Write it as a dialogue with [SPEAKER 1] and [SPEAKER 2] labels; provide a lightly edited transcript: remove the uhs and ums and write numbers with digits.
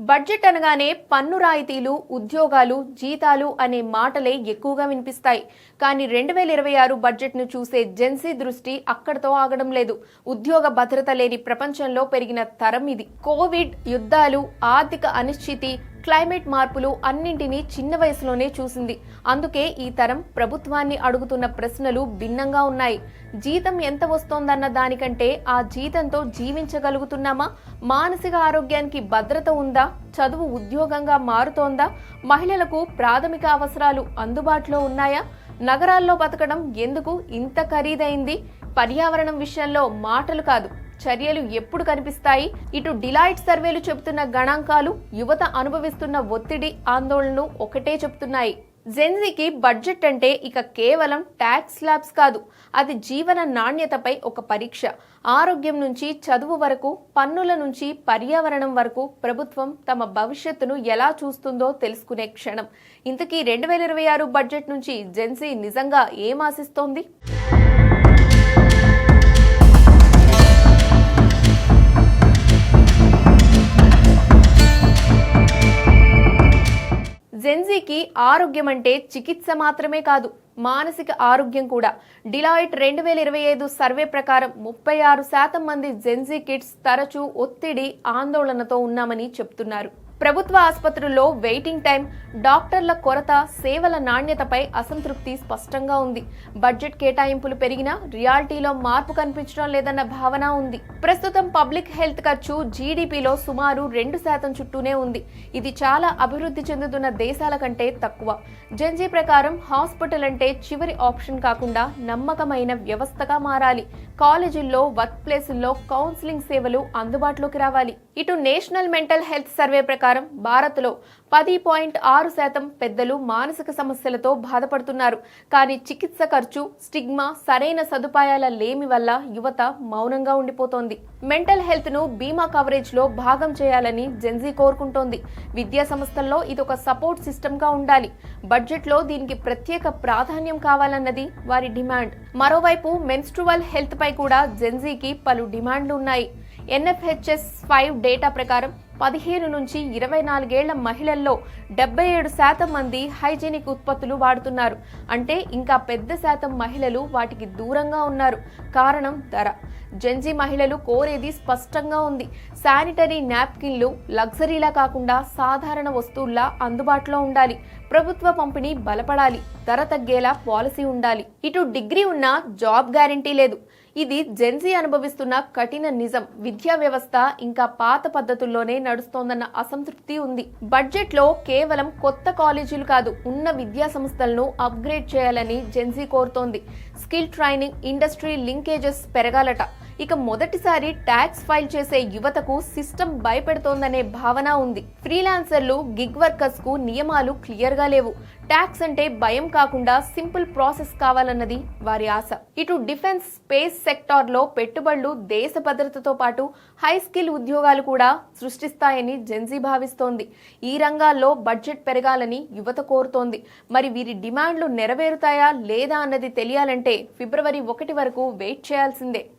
[SPEAKER 1] Budget అనగానే పన్ను రాయితీలు, ఉద్యోగాలు, జీతాలు అనే మాటలే ఎక్కువగా వినిపిస్తాయి. కానీ 2026 బడ్జెట్ను చూసే జెన్సీ దృష్టి అక్కడితో ఆగడం లేదు. ఉద్యోగ భద్రత లేని ప్రపంచంలో పెరిగిన తరం ఇది. కోవిడ్, యుద్ధాలు, ఆర్థిక అనిశ్చితి, క్లైమేట్ మార్పులు అన్నింటినీ చిన్న వయసులోనే చూసింది. అందుకే ఈ తరం ప్రభుత్వాన్ని అడుగుతున్న ప్రశ్నలు భిన్నంగా ఉన్నాయి. జీతం ఎంత వస్తోందన్న దానికంటే ఆ జీతంతో జీవించగలుగుతున్నామా? మానసిక ఆరోగ్యానికి భద్రత ఉందా? చదువు ఉద్యోగంగా మారుతోందా? మహిళలకు ప్రాథమిక అవసరాలు అందుబాటులో ఉన్నాయా? నగరాల్లో బతకడం ఎందుకు ఇంత ఖరీదైంది? పర్యావరణం విషయంలో మాటలు కాదు, చర్యలు ఎప్పుడు కనిపిస్తాయి? ఇటు డిలాయిట్ సర్వేలు చెబుతున్న గణాంకాలు, యువత అనుభవిస్తున్న ఒత్తిడి, ఆందోళనలు ఒకటే చెప్తున్నాయి. జెన్జీకి బడ్జెట్ అంటే ఇక కేవలం ట్యాక్స్ స్లాబ్స్ కాదు, అది జీవన నాణ్యతపై ఒక పరీక్ష. ఆరోగ్యం నుంచి చదువు వరకు, పన్నుల నుంచి పర్యావరణం వరకు ప్రభుత్వం తమ భవిష్యత్తును ఎలా చూస్తుందో తెలుసుకునే క్షణం. ఇంతకీ 2026 బడ్జెట్ నుంచి జెన్జీ నిజంగా ఏం ఆశిస్తోంది? జెన్జీకి ఆరోగ్యం అంటే చికిత్స మాత్రమే కాదు, మానసిక ఆరోగ్యం కూడా. డిలాయిట్ 2025 సర్వే ప్రకారం 36% మంది జెన్జీ కిడ్స్ తరచూ ఒత్తిడి, ఆందోళనతో ఉన్నామని చెప్తున్నారు. ప్రభుత్వ ఆసుపత్రుల్లో వెయిటింగ్ టైం, డాక్టర్ల కొరత, సేవల నాణ్యతపై అసంతృప్తి స్పష్టంగా ఉంది. బడ్జెట్ కేటాయింపులు పెరిగినా రియాలిటీలో మార్పు కనిపించడం లేదన్న భావన ఉంది. ప్రస్తుతం పబ్లిక్ హెల్త్ ఖర్చు జీడీపీలో సుమారు 2% చుట్టూనే ఉంది. ఇది చాలా అభివృద్ధి చెందుతున్న దేశాల కంటే తక్కువ. జెన్జీ ప్రకారం హాస్పిటల్ అంటే చివరి ఆప్షన్ కాకుండా నమ్మకమైన వ్యవస్థగా మారాలి. కాలేజీల్లో, వర్క్ ప్లేసుల్లో కౌన్సిలింగ్ సేవలు అందుబాటులోకి రావాలి. ఇటు నేషనల్ మెంటల్ హెల్త్ సర్వే ప్రకారం భారత్లో 10.6% పెద్దలు మానసిక సమస్యలతో బాధపడుతున్నారు. కానీ చికిత్స ఖర్చు, స్టిగ్మా, సరైన సదుపాయాల లేమి వల్ల యువత మౌనంగా ఉండిపోతోంది. మెంటల్ హెల్త్ ను బీమా కవరేజ్ లో భాగం చేయాలని జెన్జీ కోరుకుంటోంది. విద్యా సంస్థల్లో ఇదొక సపోర్ట్ సిస్టమ్ గా ఉండాలి. బడ్జెట్ లో దీనికి ప్రత్యేక ప్రాధాన్యం కావాలన్నది వారి డిమాండ్. మరోవైపు మెన్స్ట్రువల్ హెల్త్ పై కూడా జెన్జీకి పలు డిమాండ్లు ఉన్నాయి. NFHS 5 డేటా ప్రకారం 15 నుంచి 24 ఏళ్ల మహిళల్లో 77% మంది హైజీనిక్ ఉత్పత్తులు వాడుతున్నారు. అంటే ఇంకా పెద్ద శాతం మహిళలు వాటికి దూరంగా ఉన్నారు. కారణం ధర. జెన్జీ మహిళలు కోరేది స్పష్టంగా ఉంది. శానిటరీ నాప్కిన్లు లగ్జరీలా కాకుండా సాధారణ వస్తువుల్లా అందుబాటులో ఉండాలి. ప్రభుత్వ పంపిణీ బలపడాలి. ధర తగ్గేలా పాలసీ ఉండాలి. ఇటు డిగ్రీ ఉన్నా జాబ్ గ్యారంటీ లేదు. ఇది జెన్జీ అనుభవిస్తున్న కఠిన నిజం. విద్యా వ్యవస్థ ఇంకా పాత పద్ధతుల్లోనే నడుస్తోందన్న అసంతృప్తి ఉంది. బడ్జెట్ లో కేవలం కొత్త కాలేజీలు కాదు, ఉన్న విద్యా సంస్థలను అప్గ్రేడ్ చేయాలని జెన్జీ కోరుతోంది. స్కిల్ ట్రైనింగ్, ఇండస్ట్రీ లింకేజెస్ పెరగాలట. ఇక మొదటిసారి ట్యాక్స్ ఫైల్ చేసే యువతకు సిస్టమ్ భయపెడుతోందనే భావన ఉంది. ఫ్రీలాన్సర్లు, గిగ్ వర్కర్స్ కు నియమాలు క్లియర్ గా లేవు. ట్యాక్స్ అంటే భయం కాకుండా సింపుల్ ప్రాసెస్ కావాలన్నది వారి ఆశ. ఇటు డిఫెన్స్, స్పేస్ సెక్టార్ లో పెట్టుబడులు దేశ భద్రతతో పాటు హై స్కిల్ ఉద్యోగాలు కూడా సృష్టిస్తాయని జెన్జీ భావిస్తోంది. ఈ రంగాల్లో బడ్జెట్ పెరగాలని యువత కోరుతోంది. మరి వీరి డిమాండ్లు నెరవేరుతాయా లేదా అన్నది తెలియాలంటే ఫిబ్రవరి 1 వరకు వెయిట్ చేయాల్సిందే.